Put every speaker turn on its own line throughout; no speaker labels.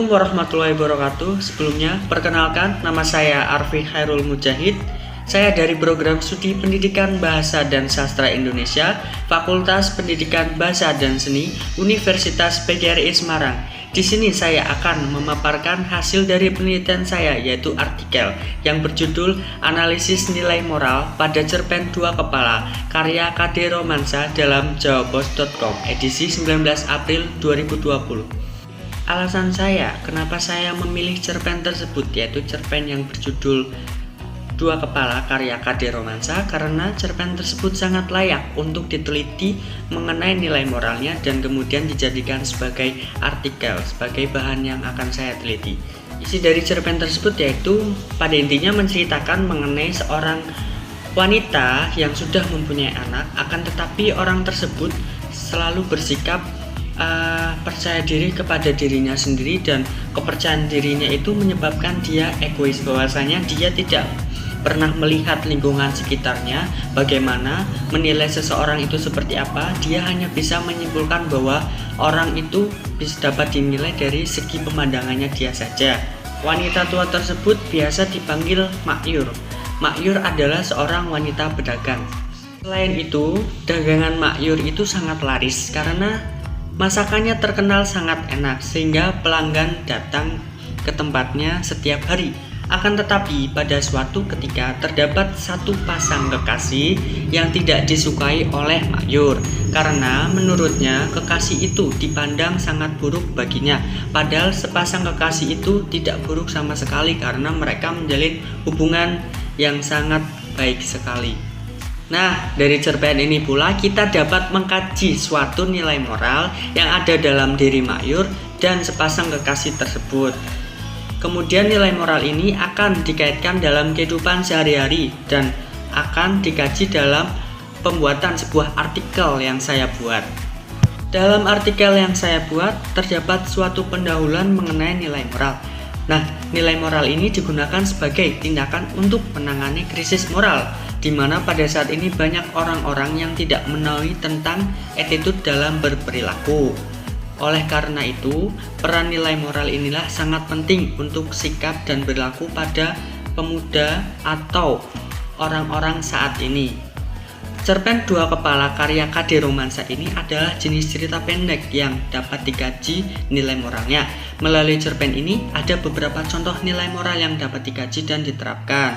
Assalamualaikum warahmatullahi wabarakatuh. Sebelumnya, perkenalkan nama saya Arfi Khairul Mujahid. Saya dari program studi Pendidikan Bahasa dan Sastra Indonesia, Fakultas Pendidikan Bahasa dan Seni, Universitas PGRI Semarang. Di sini saya akan memaparkan hasil dari penelitian saya, yaitu artikel yang berjudul Analisis Nilai Moral pada Cerpen Dua Kepala, karya KD Romansa dalam jawapos.com, edisi 19 April 2020. Alasan saya kenapa saya memilih cerpen tersebut, yaitu cerpen yang berjudul Dua Kepala karya KD Romansa, karena cerpen tersebut sangat layak untuk diteliti mengenai nilai moralnya dan kemudian dijadikan sebagai artikel, sebagai bahan yang akan saya teliti. Isi dari cerpen tersebut yaitu pada intinya menceritakan mengenai seorang wanita yang sudah mempunyai anak, akan tetapi orang tersebut selalu bersikap percaya diri kepada dirinya sendiri, dan kepercayaan dirinya itu menyebabkan dia egois, bahwasanya dia tidak pernah melihat lingkungan sekitarnya, bagaimana menilai seseorang itu seperti apa. Dia hanya bisa menyimpulkan bahwa orang itu bisa dapat dinilai dari segi pemandangannya dia saja. Wanita tua tersebut biasa dipanggil Makyur. Makyur adalah seorang wanita pedagang. Selain itu, dagangan Makyur itu sangat laris karena masakannya terkenal sangat enak, sehingga pelanggan datang ke tempatnya setiap hari. Akan tetapi pada suatu ketika terdapat satu pasang kekasih yang tidak disukai oleh Makyur, karena menurutnya kekasih itu dipandang sangat buruk baginya. Padahal sepasang kekasih itu tidak buruk sama sekali karena mereka menjalin hubungan yang sangat baik sekali. Nah, dari cerpen ini pula kita dapat mengkaji suatu nilai moral yang ada dalam diri Makyur dan sepasang kekasih tersebut. Kemudian nilai moral ini akan dikaitkan dalam kehidupan sehari-hari dan akan dikaji dalam pembuatan sebuah artikel yang saya buat. Dalam artikel yang saya buat terdapat suatu pendahuluan mengenai nilai moral. Nah, nilai moral ini digunakan sebagai tindakan untuk menangani krisis moral, di mana pada saat ini banyak orang-orang yang tidak mengetahui tentang attitude dalam berperilaku. Oleh karena itu, peran nilai moral inilah sangat penting untuk sikap dan perilaku pada pemuda atau orang-orang saat ini. Cerpen Dua Kepala karya KD Romansa ini adalah jenis cerita pendek yang dapat dikaji nilai moralnya. Melalui cerpen ini ada beberapa contoh nilai moral yang dapat dikaji dan diterapkan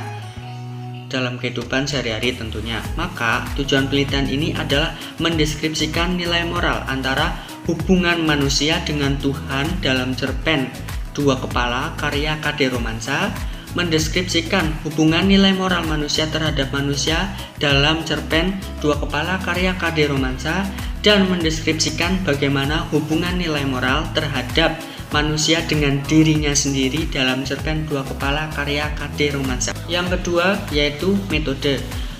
dalam kehidupan sehari-hari tentunya. Maka tujuan penelitian ini adalah mendeskripsikan nilai moral antara hubungan manusia dengan Tuhan dalam cerpen Dua Kepala karya KD Romansa, mendeskripsikan hubungan nilai moral manusia terhadap manusia dalam cerpen Dua Kepala karya KD Romansa, dan mendeskripsikan bagaimana hubungan nilai moral terhadap manusia dengan dirinya sendiri dalam cerpen Dua Kepala karya KD Romansa. Yang kedua yaitu metode.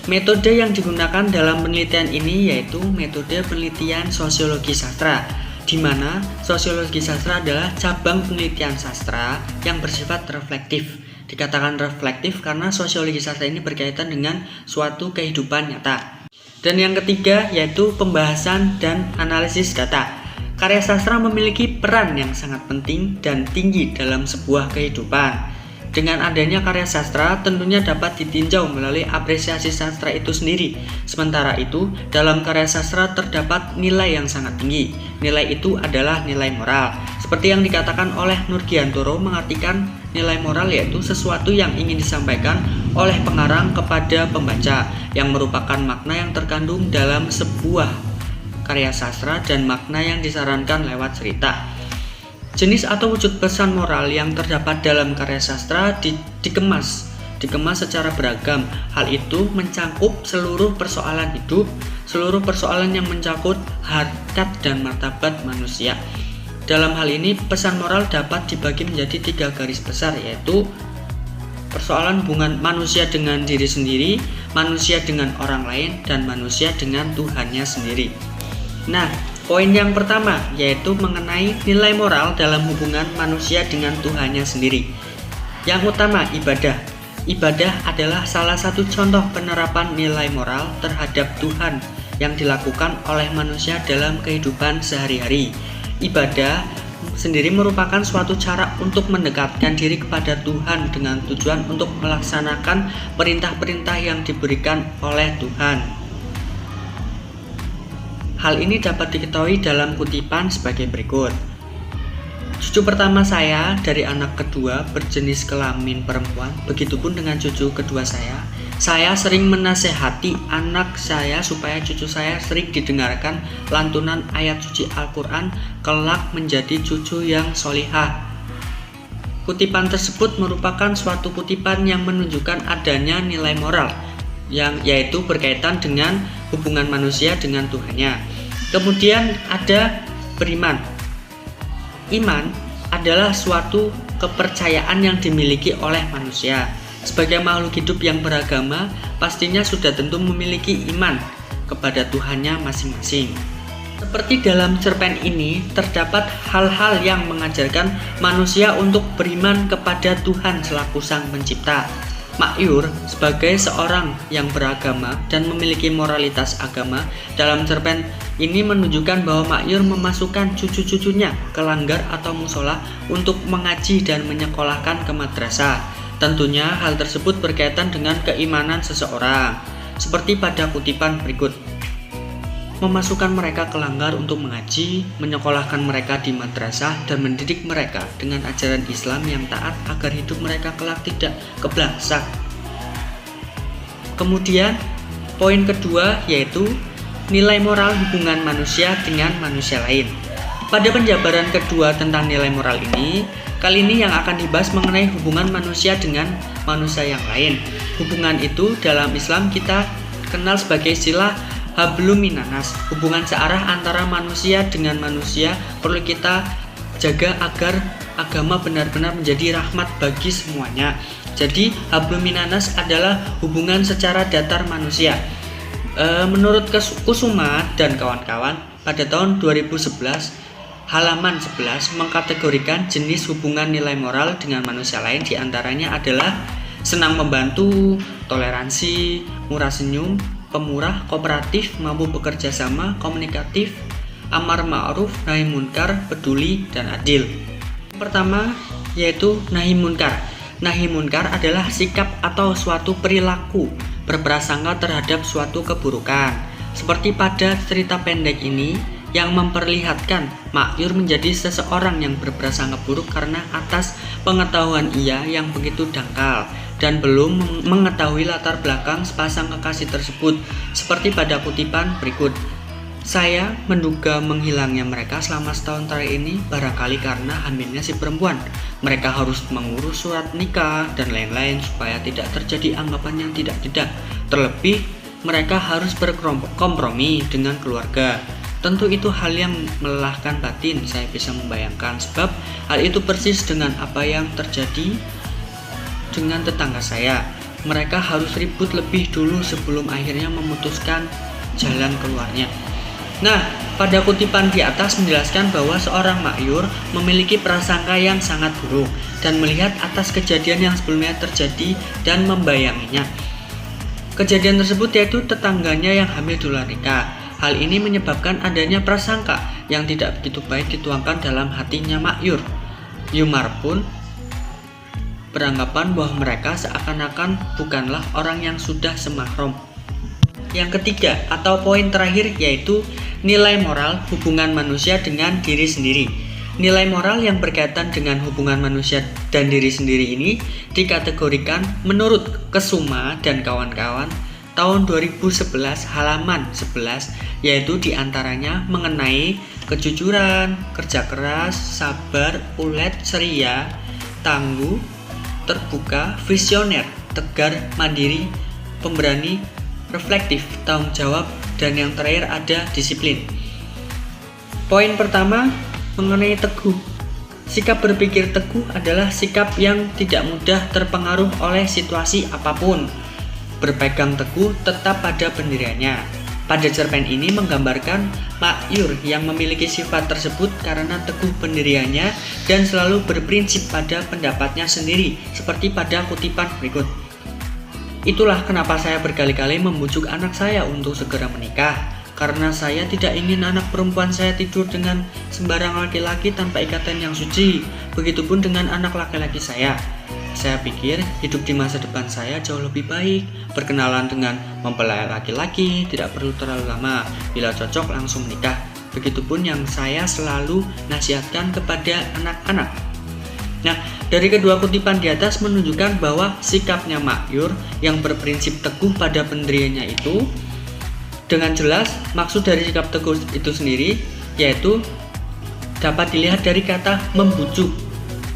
Metode yang digunakan dalam penelitian ini yaitu metode penelitian sosiologi sastra, di mana sosiologi sastra adalah cabang penelitian sastra yang bersifat reflektif. Dikatakan reflektif karena sosiologi sastra ini berkaitan dengan suatu kehidupan nyata. Dan yang ketiga yaitu pembahasan dan analisis data. Karya sastra memiliki peran yang sangat penting dan tinggi dalam sebuah kehidupan. Dengan adanya karya sastra tentunya dapat ditinjau melalui apresiasi sastra itu sendiri. Sementara itu, dalam karya sastra terdapat nilai yang sangat tinggi. Nilai itu adalah nilai moral. Seperti yang dikatakan oleh Nurgiantoro, mengartikan nilai moral yaitu sesuatu yang ingin disampaikan oleh pengarang kepada pembaca, yang merupakan makna yang terkandung dalam sebuah karya sastra dan makna yang disarankan lewat cerita. Jenis atau wujud pesan moral yang terdapat dalam karya sastra dikemas secara beragam. Hal itu mencakup seluruh persoalan hidup, seluruh persoalan yang mencakup harkat dan martabat manusia. Dalam hal ini, pesan moral dapat dibagi menjadi 3 garis besar, yaitu persoalan hubungan manusia dengan diri sendiri, manusia dengan orang lain, dan manusia dengan Tuhannya sendiri. Nah, poin yang pertama yaitu mengenai nilai moral dalam hubungan manusia dengan Tuhannya sendiri. Yang utama, ibadah. Ibadah adalah salah satu contoh penerapan nilai moral terhadap Tuhan yang dilakukan oleh manusia dalam kehidupan sehari-hari. Ibadah sendiri merupakan suatu cara untuk mendekatkan diri kepada Tuhan dengan tujuan untuk melaksanakan perintah-perintah yang diberikan oleh Tuhan. Hal ini dapat diketahui dalam kutipan sebagai berikut. Cucu pertama saya dari anak kedua berjenis kelamin perempuan, begitupun dengan cucu kedua saya. Saya sering menasehati anak saya supaya cucu saya sering didengarkan lantunan ayat suci Al-Quran kelak menjadi cucu yang solihah. Kutipan tersebut merupakan suatu kutipan yang menunjukkan adanya nilai moral, yaitu berkaitan dengan hubungan manusia dengan Tuhannya. Kemudian ada beriman. Iman adalah suatu kepercayaan yang dimiliki oleh manusia. Sebagai makhluk hidup yang beragama, pastinya sudah tentu memiliki iman kepada Tuhannya masing-masing. Seperti dalam cerpen ini, terdapat hal-hal yang mengajarkan manusia untuk beriman kepada Tuhan selaku Sang Pencipta. Makyur sebagai seorang yang beragama dan memiliki moralitas agama, dalam cerpen ini menunjukkan bahwa Makyur memasukkan cucu-cucunya ke langgar atau musola untuk mengaji dan menyekolahkan ke madrasah. Tentunya hal tersebut berkaitan dengan keimanan seseorang, seperti pada kutipan berikut. Memasukkan mereka ke langgar untuk mengaji, menyekolahkan mereka di madrasah, dan mendidik mereka dengan ajaran Islam yang taat agar hidup mereka kelak tidak keblasak. Kemudian, poin kedua yaitu nilai moral hubungan manusia dengan manusia lain. Pada penjabaran kedua tentang nilai moral ini, kali ini yang akan dibahas mengenai hubungan manusia dengan manusia yang lain. Hubungan itu dalam Islam kita kenal sebagai istilah hablum minanas. Hubungan searah antara manusia dengan manusia perlu kita jaga agar agama benar-benar menjadi rahmat bagi semuanya. Jadi hablum minanas adalah hubungan secara datar manusia. Menurut Kusuma dan kawan-kawan, pada tahun 2011 halaman 11 mengkategorikan jenis hubungan nilai moral dengan manusia lain, diantaranya adalah senang membantu, toleransi, murah senyum, pemurah, kooperatif, mampu bekerja sama, komunikatif, amar ma'ruf, nahi munkar, peduli, dan adil. Pertama yaitu nahi munkar. Nahi munkar adalah sikap atau suatu perilaku berprasangka terhadap suatu keburukan. Seperti pada cerita pendek ini yang memperlihatkan Makyur menjadi seseorang yang berprasangka buruk karena atas pengetahuan ia yang begitu dangkal dan belum mengetahui latar belakang sepasang kekasih tersebut. Seperti pada kutipan berikut. Saya menduga menghilangnya mereka selama setahun terakhir ini barangkali karena hamilnya si perempuan. Mereka harus mengurus surat nikah dan lain-lain supaya tidak terjadi anggapan yang tidak-tidak. Terlebih mereka harus berkompromi dengan keluarga. Tentu itu hal yang melelahkan batin, saya bisa membayangkan, sebab hal itu persis dengan apa yang terjadi dengan tetangga saya. Mereka harus ribut lebih dulu sebelum akhirnya memutuskan jalan keluarnya. Nah, pada kutipan di atas menjelaskan bahwa seorang Makyur memiliki prasangka yang sangat buruk dan melihat atas kejadian yang sebelumnya terjadi dan membayanginya. Kejadian tersebut yaitu tetangganya yang hamil di luar nikah. Hal ini menyebabkan adanya prasangka yang tidak begitu baik dituangkan dalam hatinya Makyur. Yumar pun beranggapan bahwa mereka seakan-akan bukanlah orang yang sudah semahram. Yang ketiga atau poin terakhir yaitu nilai moral hubungan manusia dengan diri sendiri. Nilai moral yang berkaitan dengan hubungan manusia dan diri sendiri ini dikategorikan menurut Kusuma dan kawan-kawan tahun 2011 halaman 11, yaitu diantaranya mengenai kejujuran, kerja keras, sabar, ulet, ceria, tangguh, terbuka, visioner, tegar, mandiri, pemberani, reflektif, tanggung jawab, dan yang terakhir ada disiplin. Poin pertama mengenai teguh. Sikap berpikir teguh adalah sikap yang tidak mudah terpengaruh oleh situasi apapun. Berpegang teguh tetap pada pendiriannya. Pada cerpen ini menggambarkan Makyur yang memiliki sifat tersebut karena teguh pendiriannya dan selalu berprinsip pada pendapatnya sendiri, seperti pada kutipan berikut. Itulah kenapa saya berkali-kali membujuk anak saya untuk segera menikah. karena saya tidak ingin anak perempuan saya tidur dengan sembarang laki-laki tanpa ikatan yang suci. Begitupun dengan anak laki-laki saya. Saya pikir hidup di masa depan saya jauh lebih baik. Berkenalan dengan mempelai laki-laki tidak perlu terlalu lama. Bila cocok langsung menikah. Begitupun yang saya selalu nasihatkan kepada anak-anak. Nah, dari kedua kutipan di atas menunjukkan bahwa sikapnya Makyur yang berprinsip teguh pada pendiriannya itu dengan jelas. Maksud dari sikap teguh itu sendiri yaitu dapat dilihat dari kata membujuk.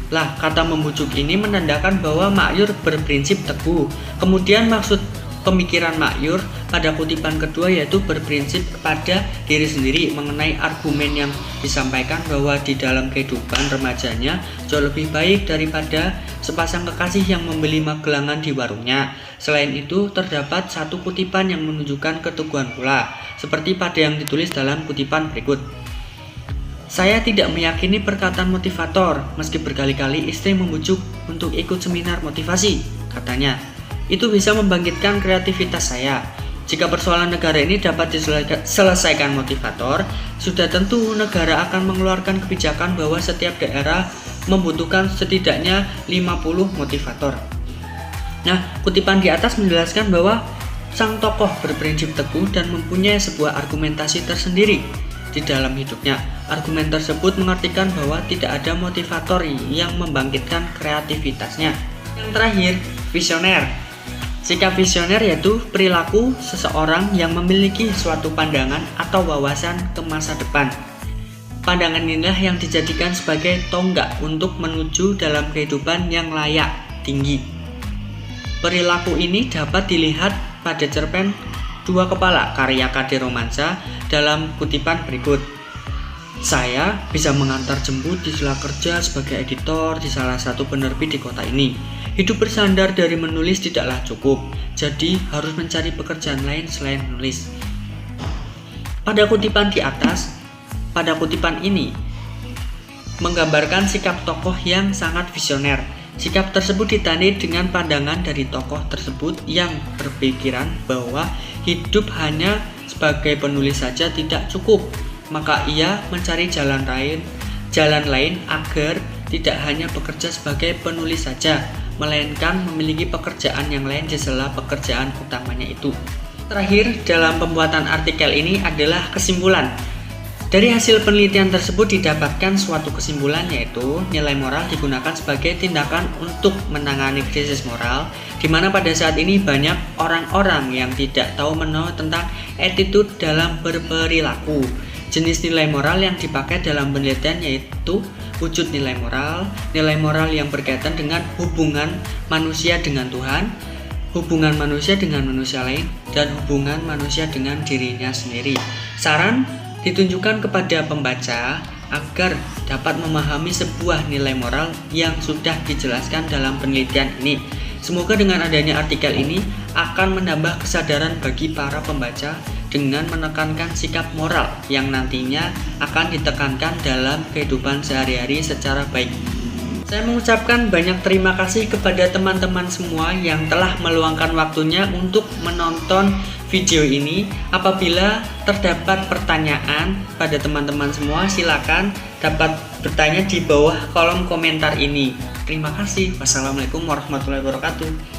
Lah, kata membujuk ini menandakan bahwa Makyur berprinsip teguh. Kemudian maksud pemikiran Makyur pada kutipan kedua yaitu berprinsip kepada diri sendiri mengenai argumen yang disampaikan bahwa di dalam kehidupan remajanya jauh lebih baik daripada sepasang kekasih yang membeli magelangan di warungnya. Selain itu terdapat satu kutipan yang menunjukkan keteguhan pula, seperti pada yang ditulis dalam kutipan berikut. Saya tidak meyakini perkataan motivator, meski berkali-kali istri membujuk untuk ikut seminar motivasi, katanya. Itu bisa membangkitkan kreativitas saya. Jika persoalan negara ini dapat diselesaikan motivator, sudah tentu negara akan mengeluarkan kebijakan bahwa setiap daerah membutuhkan setidaknya 50 motivator. Nah, kutipan di atas menjelaskan bahwa sang tokoh berprinsip teguh dan mempunyai sebuah argumentasi tersendiri di dalam hidupnya. Argumen tersebut mengartikan bahwa tidak ada motivator yang membangkitkan kreativitasnya. Yang terakhir, visioner. Sikap visioner yaitu perilaku seseorang yang memiliki suatu pandangan atau wawasan ke masa depan. Pandangan inilah yang dijadikan sebagai tonggak untuk menuju dalam kehidupan yang layak tinggi. Perilaku ini dapat dilihat pada cerpen Dua Kepala karya Kade Romansa dalam kutipan berikut. Saya bisa mengantar jemput di sela kerja sebagai editor di salah satu penerbit di kota ini. Hidup bersandar dari menulis tidaklah cukup, jadi harus mencari pekerjaan lain selain menulis. Pada kutipan di atas, pada kutipan ini menggambarkan sikap tokoh yang sangat visioner. Sikap tersebut ditandai dengan pandangan dari tokoh tersebut yang berpikiran bahwa hidup hanya sebagai penulis saja tidak cukup. Maka ia mencari jalan lain agar tidak hanya bekerja sebagai penulis saja, melainkan memiliki pekerjaan yang lain di sela pekerjaan utamanya itu. Terakhir dalam pembuatan artikel ini adalah kesimpulan. Dari hasil penelitian tersebut didapatkan suatu kesimpulan yaitu nilai moral digunakan sebagai tindakan untuk menangani krisis moral, di mana pada saat ini banyak orang-orang yang tidak tahu menahu tentang attitude dalam berperilaku. Jenis nilai moral yang dipakai dalam penelitian yaitu wujud nilai moral yang berkaitan dengan hubungan manusia dengan Tuhan, hubungan manusia dengan manusia lain, dan hubungan manusia dengan dirinya sendiri. Saran ditunjukkan kepada pembaca agar dapat memahami sebuah nilai moral yang sudah dijelaskan dalam penelitian ini. Semoga dengan adanya artikel ini akan menambah kesadaran bagi para pembaca dengan menekankan sikap moral yang nantinya akan ditekankan dalam kehidupan sehari-hari secara baik. Saya mengucapkan banyak terima kasih kepada teman-teman semua yang telah meluangkan waktunya untuk menonton video ini. Apabila terdapat pertanyaan pada teman-teman semua, silakan dapat bertanya di bawah kolom komentar ini. Terima kasih. Wassalamualaikum warahmatullahi wabarakatuh.